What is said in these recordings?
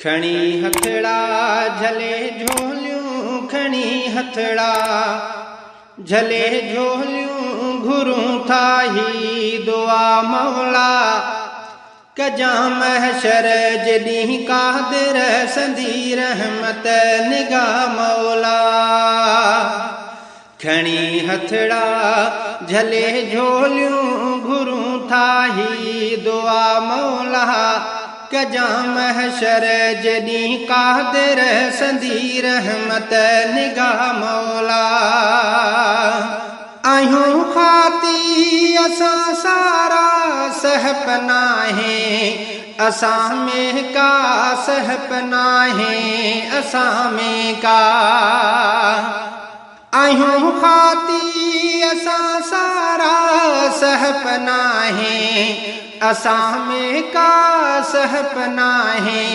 खणी हथड़ा झले झोलियूं खणी हथड़ा झले झोलियूं घुरूं था ही दुआ मौला कजा महशर जॾहिं कादिर संदी रहमत निगाह मौला खणी हथड़ा झले झोलियूं घुरूं था ही दुआ मौला कजा महशर जॾहिं कादिर संदी रहमत निगाह मौला आयूं खाती असां सारा सहप नाहे असां में का सहप नाहे असां में का आयूं खाती असां सारा सहप नाहे असां में का सहप नाहे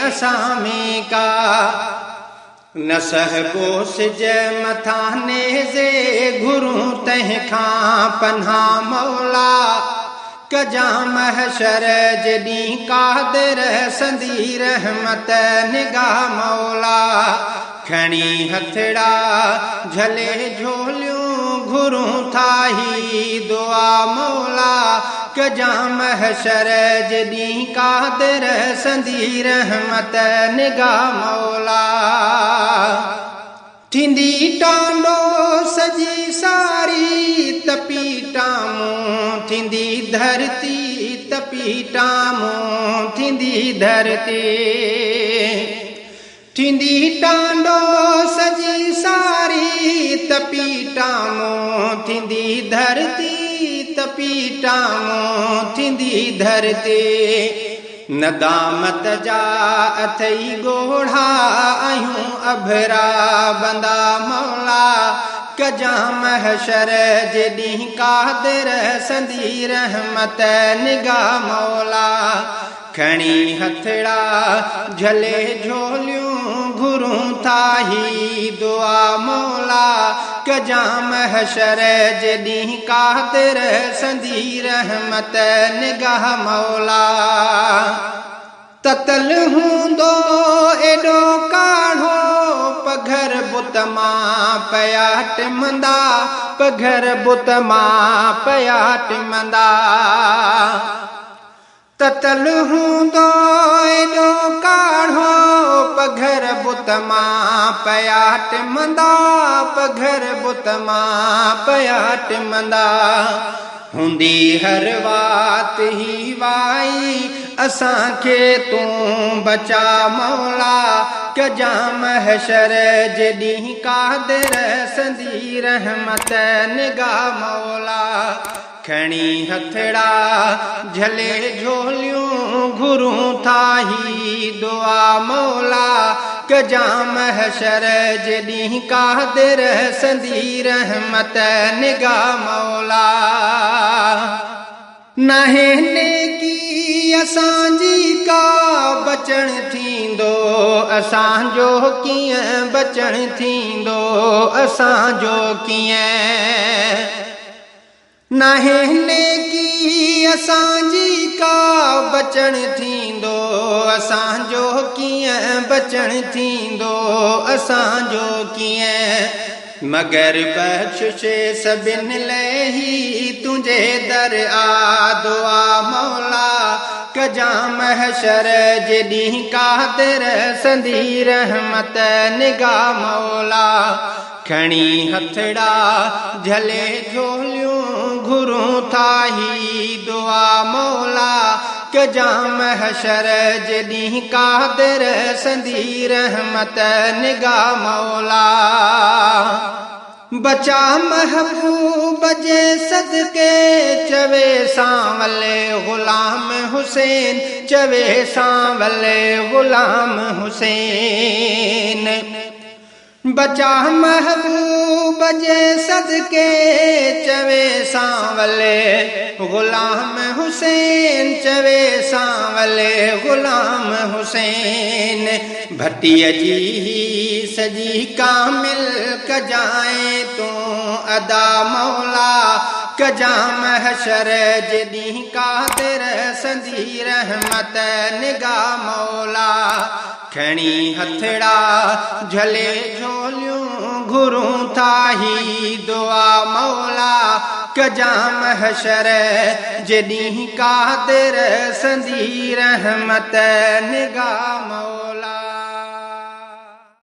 असां में का न सहबो सिज मथां नेज़े घुरूं तंहिंखां पनाह मौला कजा महशर जॾहिं कादिर संदी रहमत निगाह मौला खणी हथड़ा झले झोलियूं घुरूं था ही दुआ मौला कजा महशर जॾहिं कादिर संदी रहमत निगाह मौला थींदी टांडो सजी सारी तपी टामूं थींदी धरती तपी टामूं थींदी धरती थींदी टांडो सजी सारी तपी टामूं थींदी धरती तपी टामूं थींदी धरती नदामत जा अथई गोढ़ा आयूं अभरा बंदा मौला कजा महशर जॾहिं कादिर संदी रहमत निगाह मौला खणी हथड़ा झले झोलियूं घुरूं था ही दुआ मौला कजा महशर जॾहिं कादिर संदी रहमत निगाह मौला ततल हूंदो एॾो काढ़ो पघर बुत मां पया टिमंदा पघर बुत मां पया टिमंदा ततल हूंदो एॾो काढ़ो पघर बुत मां पया टिमंदा पघर बुत मां पया टिमंदा हूंदी हर वात ही वाई असांखे तूं बचा मौला कजा महशर जॾहिं कादिर संदी रहमत निगाह मौला खणी हथड़ा झले झोलियूं घुरूं था ही दुआ मौला कजा महशर जॾहिं कादिर संदी रहमत निगाह मौला नाहे नेकी असांजी का बचण थींदो असांजो कीअं बचण थींदो असांजो कीअं नाहे नेकी असांजी का बचण थींदो असांजो कीअं बचण थींदो असांजो कीअं मगर बख़्शिशे सभिनि लाइ ही तुंहिंजे दर आ दुआ मौला कजा महशर जॾहिं कादिर संदी रहमत निगाह मौला खणी हथड़ा झले झोलियूं घुरूं था ही दुआ मौला कजा महशर जॾहिं कादिर संदी रहमत निगाह मौला बचा महबूब जे सदके चवे सांवले गुलाम हुसैन चवे सांवले गुलाम हुसैन बचा महबूब जे सदके चवे सांवले गुलाम हुसैन चवे सांवले गुलाम हुसैन भटीअ जी सजी कामिल कजाए तूं अदा मौला कजा महशर जॾहिं कादिर संदी रहमत निगाह मौला खणी हथड़ा झले झोलियूं घुरूं था ही दुआ मौला कजाम हशर जॾहिं कादिर संदी रहमत निगाह मौला।